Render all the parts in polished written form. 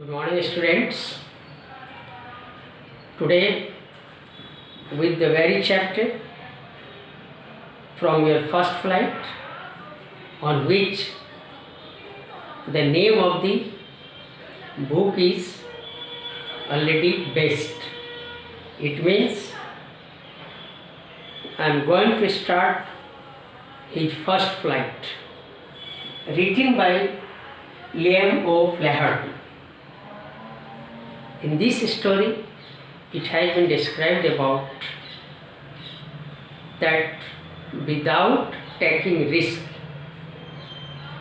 Good morning, students. Today, with the very chapter from your first flight, on which the name of the book is already based. It means I am going to start his first flight, written by Liam O'Flaherty. In this story, it has been described about that without taking risk,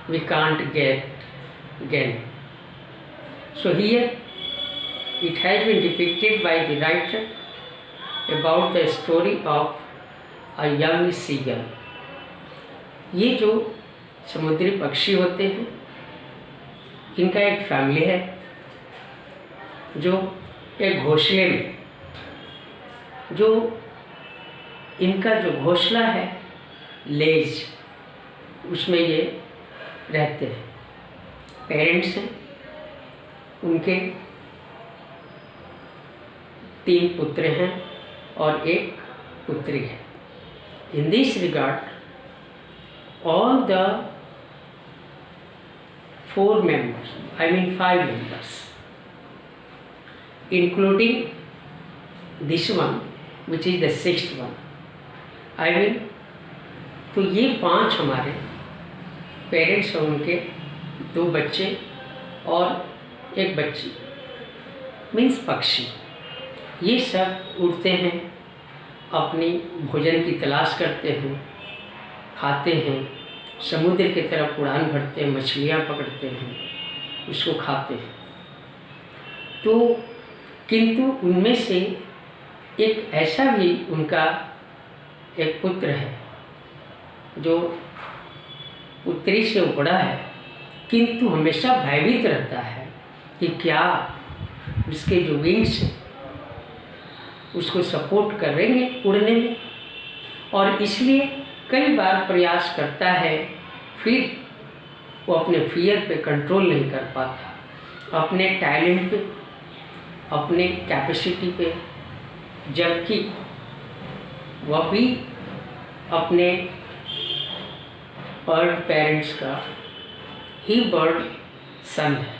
we can't get gain. So here, it has been depicted by the writer about the story of a young seagull. ये जो समुद्री पक्षी होते हैं, इनका एक family है जो एक घोंसले में, जो इनका जो घोंसला है लेज, उसमें ये रहते हैं। पेरेंट्स हैं, उनके 3 पुत्र हैं और 1 पुत्री है। In this regard all the 4 members, I mean 5 members, including this one, which is the 6th one, I mean, तो ये 5 हमारे पेरेंट्स और उनके 2 बच्चे और 1 बच्ची, मीन्स पक्षी, ये सब उड़ते हैं, अपनी भोजन की तलाश करते हैं, खाते हैं, समुद्र की तरफ उड़ान भरते हैं, मछलियाँ पकड़ते हैं, उसको खाते हैं। तो किंतु उनमें से एक ऐसा भी उनका एक पुत्र है जो पुत्री से बड़ा है, किंतु हमेशा भयभीत रहता है कि क्या उसके जो विंग्स हैं उसको सपोर्ट करेंगे उड़ने में, और इसलिए कई बार प्रयास करता है, फिर वो अपने फियर पे कंट्रोल नहीं कर पाता, अपने टैलेंट पे, अपने कैपेसिटी पे, जबकि वह भी अपने बर्ड पेरेंट्स का ही बर्ड सन है।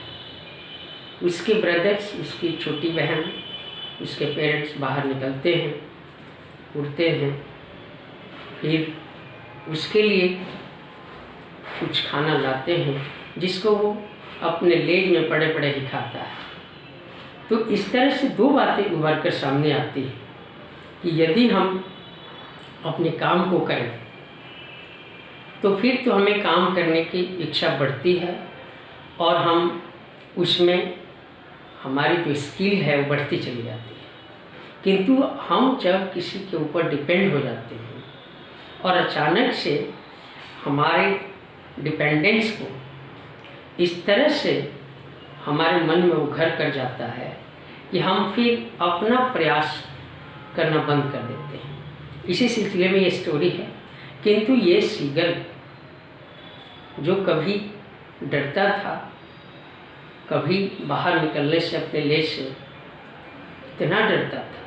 उसके ब्रदर्स, उसकी छोटी बहन, उसके पेरेंट्स बाहर निकलते हैं, उड़ते हैं, फिर उसके लिए कुछ खाना लाते हैं जिसको वो अपने लेज में पड़े पड़े ही खाता है। तो इस तरह से 2 बातें उभर कर सामने आती हैं कि यदि हम अपने काम को करें तो फिर तो हमें काम करने की इच्छा बढ़ती है और हम उसमें हमारी जो स्किल है वो बढ़ती चली जाती है। किंतु हम जब किसी के ऊपर डिपेंड हो जाते हैं और अचानक से हमारे डिपेंडेंस को इस तरह से हमारे मन में उघर कर जाता है कि हम फिर अपना प्रयास करना बंद कर देते हैं। इसी सिलसिले में ये स्टोरी है। किंतु ये सीगल जो कभी डरता था, कभी बाहर निकलने से अपने लेज से इतना डरता था,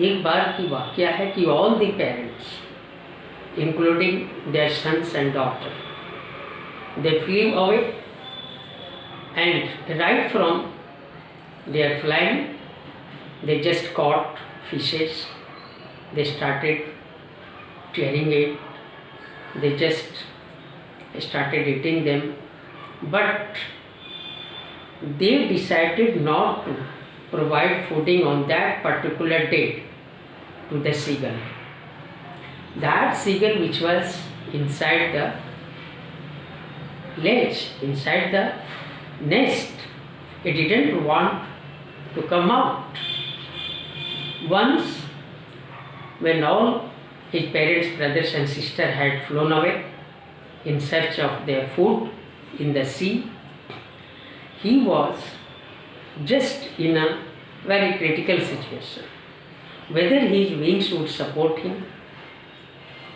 एक बार की वाकया है कि all the parents including their sons and daughters, they flew away, and right from their flying they just caught fishes, they started tearing it, they just started eating them, but they decided not to provide fooding on that particular day to the seagull. That seagull which was inside the ledge, inside the nest, it didn't want to come out. Once, when all his parents, brothers and sisters had flown away in search of their food in the sea, he was just in a very critical situation. Whether his wings would support him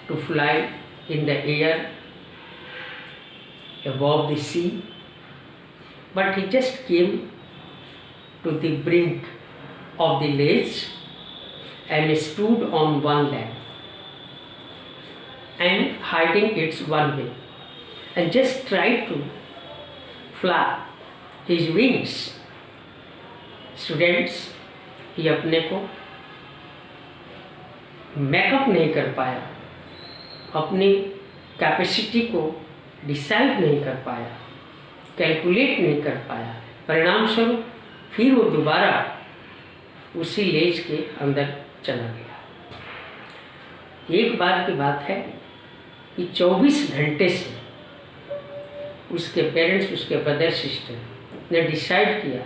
to fly in the air above the sea, but he just came to the brink of the ledge and stood on one leg and hiding its one wing and just tried to flap his wings. Students, ये अपने को makeup नहीं कर पाया, अपनी capacity को decide नहीं कर पाया, कैलकुलेट नहीं कर पाया। परिणाम स्वरूप फिर वो दोबारा उसी लेज के अंदर चला गया। एक बार की बात है कि 24 घंटे से उसके पेरेंट्स, उसके ब्रदर सिस्टर ने डिसाइड किया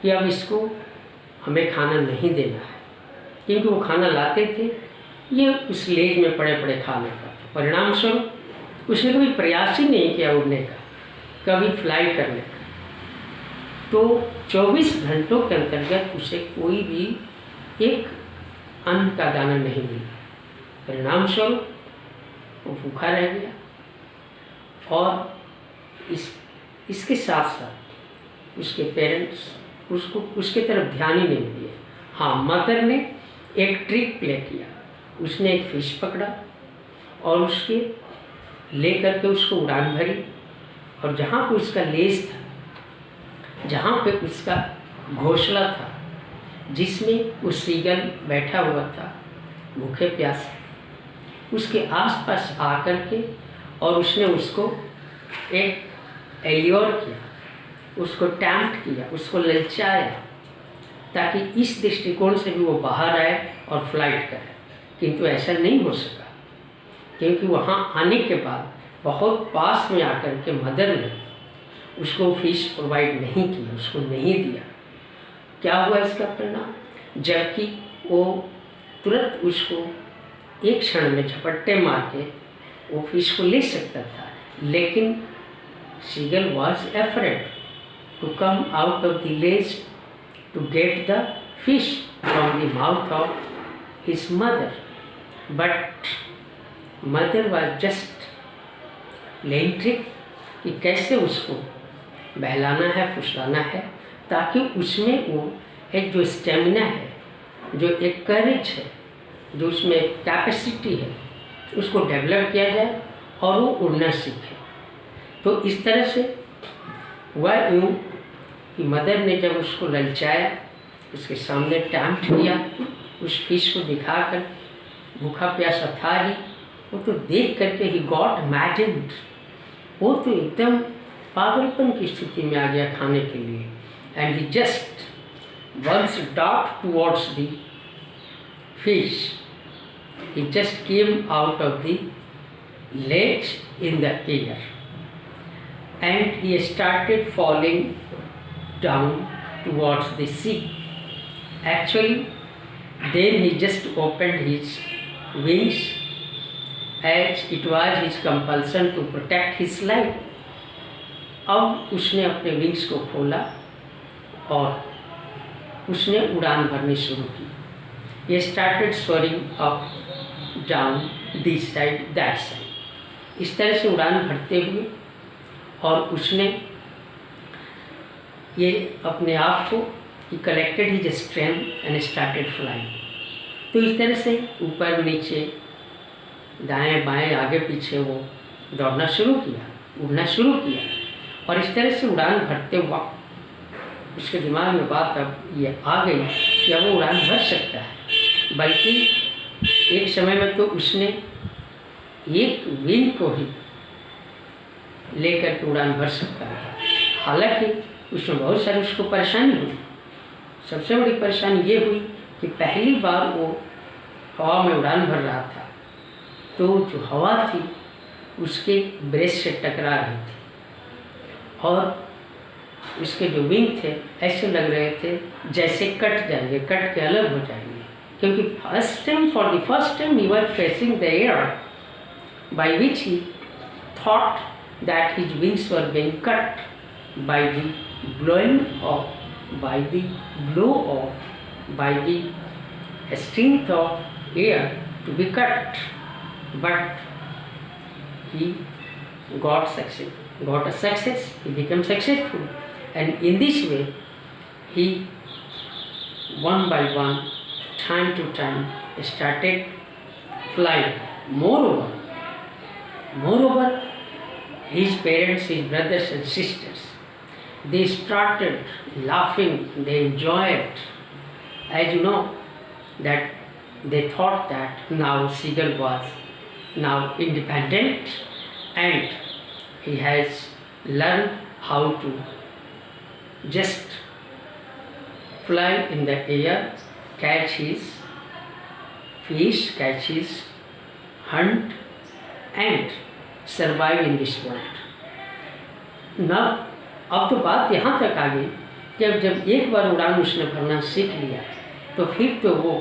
कि अब इसको हमें खाना नहीं देना है, क्योंकि वो खाना लाते थे, ये उस लेज में पड़े पड़े खा लेता था। परिणाम स्वरूप उसने कभी प्रयास ही नहीं किया उड़ने का, कभी फ्लाई करने का। तो 24 घंटों के अंतर्गत उसे कोई भी एक अन्न का दाना नहीं मिला। परिणाम स्वरूप वो भूखा रह गया और इसके साथ साथ उसके पेरेंट्स उसको उसके तरफ ध्यान ही नहीं दिए। हाँ, मदर ने एक ट्रिक प्ले किया, उसने एक फिश पकड़ा और उसके ले करके उसको उड़ान भरी और जहाँ पे उसका लेज था, जहाँ पे उसका घोंसला था, जिसमें उस सीगल बैठा हुआ था भूखे प्यासे, उसके आसपास आकर के और उसने उसको एक एल्योर किया, उसको टैम्प्ट किया, उसको ललचाया, ताकि इस दृष्टिकोण से भी वो बाहर आए और फ्लाइट करे। किंतु ऐसा नहीं हो सका, क्योंकि वहाँ आने के बाद बहुत पास में आकर के मदर ने उसको फिश प्रोवाइड नहीं किया, उसको नहीं दिया। क्या हुआ इसका परिणाम? जबकि वो तुरंत उसको एक क्षण में झपट्टे मार के वो फिश को ले सकता था, लेकिन seagull was afraid to come out of the ledge to get the fish from the mouth of his mother. But mother was just playing trick कि कैसे उसको बहलाना है, फुसलाना है, ताकि उसमें वो एक जो स्टेमिना है, जो एक करेज है, जो उसमें कैपेसिटी है, उसको डेवलप किया जाए और वो उड़ना सीखे। तो इस तरह से हुआ यूँ कि मदर ने जब उसको ललचाया, उसके सामने टैम्प्ट किया, उस फिश को दिखाकर, भूखा प्यासा था ही, वो तो देख करके ही गॉट मैडेंड, वो तो एकदम पागलपन की स्थिति में आ गया खाने के लिए। And he just once dot towards the fish, he just came out of the ledge in the air and he started falling down towards the sea. Actually, then he just opened his wings, as it was his compulsion to protect his life. अब उसने अपने wings को खोला और उसने उड़ान भरनी शुरू की। He started soaring up, down, this side, that side. इस तरह से उड़ान भरते हुए और उसने ये अपने आप को ही collected his strength and started flying. तो इस तरह से ऊपर नीचे दाएं बाएं आगे पीछे वो दौड़ना शुरू किया, उड़ना शुरू किया। और इस तरह से उड़ान भरते वक्त उसके दिमाग में बात अब ये आ गई कि अब वो उड़ान भर सकता है। बल्कि एक समय में तो उसने एक विंग को ही लेकर के उड़ान भर सकता था। हालांकि उसमें बहुत सारी उसको परेशानी हुई। सबसे बड़ी परेशानी ये हुई कि पहली बार वो हवा में उड़ान भर रहा था, तो जो हवा थी उसके ब्रेस्ट से टकरा रही थी और उसके जो विंग थे ऐसे लग रहे थे जैसे कट जाएंगे, कट के अलग हो जाएंगे। क्योंकि for the first time he was facing the air, by which he thought that his wings were being cut by the blowing of, by the blow of, by the strength of air to be cut. But he got a success, he became successful, and in this way he one by one, time to time, started flying. Moreover, his parents, his brothers and sisters, they started laughing, they enjoyed. As you know, that they thought that now seagull was now independent and he has learned how to just fly in the air, catch his fish, catch his hunt and survive in this world. Now, अब तो बात यहाँ तक आ गई कि जब एक बार उड़ान उसने भरना सीख लिया तो फिर तो वो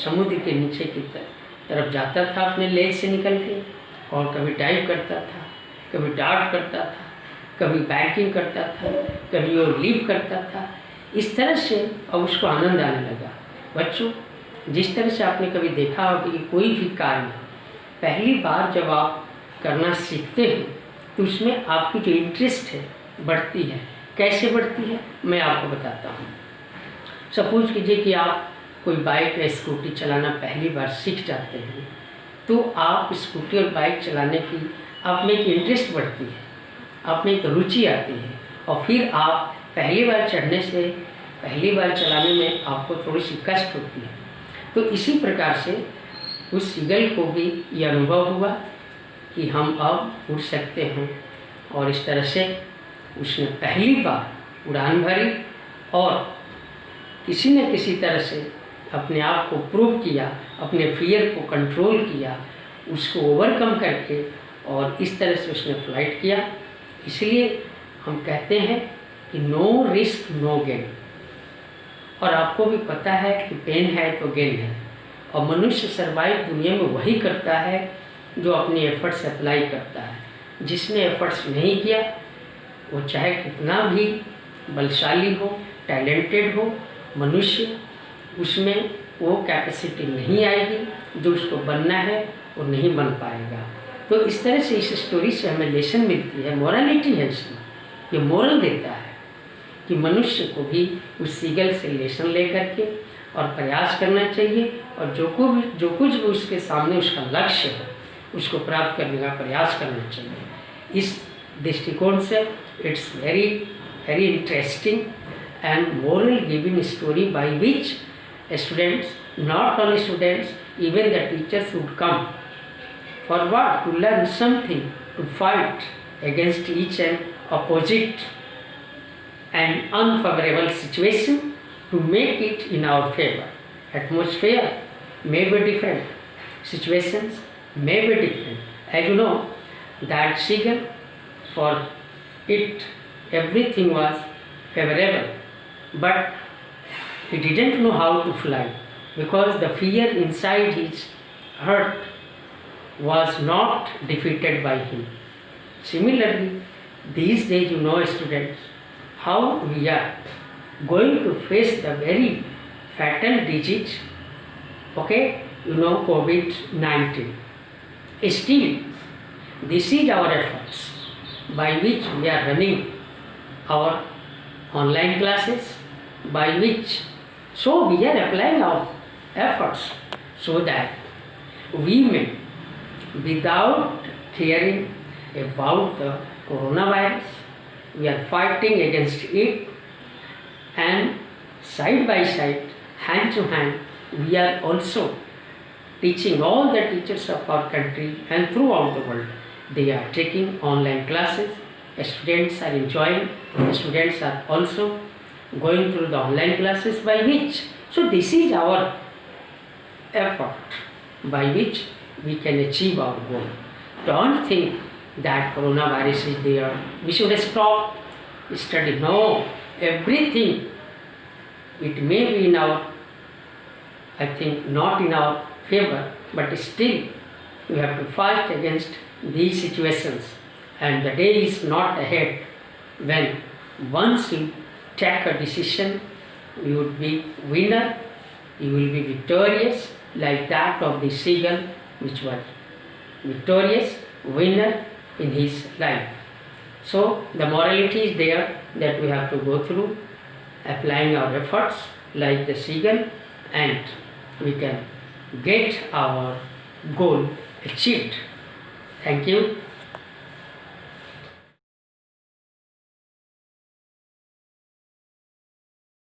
समुद्र के नीचे की तरफ जाता था अपने लेज से निकल के, और कभी डाइव करता था, कभी डार्ट करता था, कभी बैकिंग करता था, कभी वो लीव करता था। इस तरह से अब उसको आनंद आने लगा। बच्चों, जिस तरह से आपने कभी देखा होगा कि कोई भी कार्य पहली बार जब आप करना सीखते हैं तो उसमें आपकी जो इंटरेस्ट है बढ़ती है। कैसे बढ़ती है मैं आपको बताता हूँ। सपोज कीजिए कि आप कोई बाइक या स्कूटी चलाना पहली बार सीख जाते हैं तो आप स्कूटी और बाइक चलाने की आप में एक इंटरेस्ट बढ़ती है, आप में एक रुचि आती है, और फिर आप पहली बार चढ़ने से पहली बार चलाने में आपको थोड़ी सी कष्ट होती है। तो इसी प्रकार से उस सीगल को भी ये अनुभव हुआ कि हम अब उड़ सकते हैं, और इस तरह से उसने पहली बार उड़ान भरी और किसी न किसी तरह से अपने आप को प्रूव किया, अपने फियर को कंट्रोल किया, उसको ओवरकम करके, और इस तरह से उसने फ्लाइट किया। इसलिए हम कहते हैं कि नो रिस्क नो गेन। और आपको भी पता है कि पेन है तो गेन है, और मनुष्य सर्वाइव दुनिया में वही करता है जो अपनी एफर्ट्स अप्लाई करता है। जिसने एफर्ट्स नहीं किया वो चाहे कितना भी बलशाली हो, टैलेंटेड हो मनुष्य, उसमें वो कैपेसिटी नहीं आएगी, जो उसको बनना है वो नहीं बन पाएगा। तो इस तरह से इस स्टोरी से हमें लेसन मिलती है, मोरालिटी है इसमें। ये मोरल देता है कि मनुष्य को भी उस सीगल से लेसन ले करके और प्रयास करना चाहिए, और जो कुछ भी उसके सामने उसका लक्ष्य है उसको प्राप्त करने का प्रयास करना चाहिए। इस दृष्टिकोण से it's very very interesting and moral giving story by which students, not only students, even the teachers would come for what? To learn something, to fight against each and opposite and unfavorable situation, to make it in our favor. Atmosphere may be different, situations may be different. As you know, that seagull, for it everything was favorable, but he didn't know how to fly because the fear inside his heart was not defeated by him. Similarly, these days, you know, students, how we are going to face the very fatal disease, okay, you know, COVID-19. Still, this is our efforts by which we are running our online classes, by which, so we are applying our efforts so that we may, without caring about the coronavirus, we are fighting against it, and side by side, hand to hand, we are also teaching all the teachers of our country and throughout the world. They are taking online classes, students are enjoying, students are also going through the online classes by which, so this is our effort by which we can achieve our goal. Don't think that coronavirus is there, we should stop study. No, everything, it may be in our, I think, not in our favor, but still we have to fight against these situations. And the day is not ahead when once you take a decision, you would be winner, you will be victorious, like that of the seagull, which was victorious, winner in his life. So the morality is there that we have to go through applying our efforts like the seagull, and we can get our goal achieved. Thank you.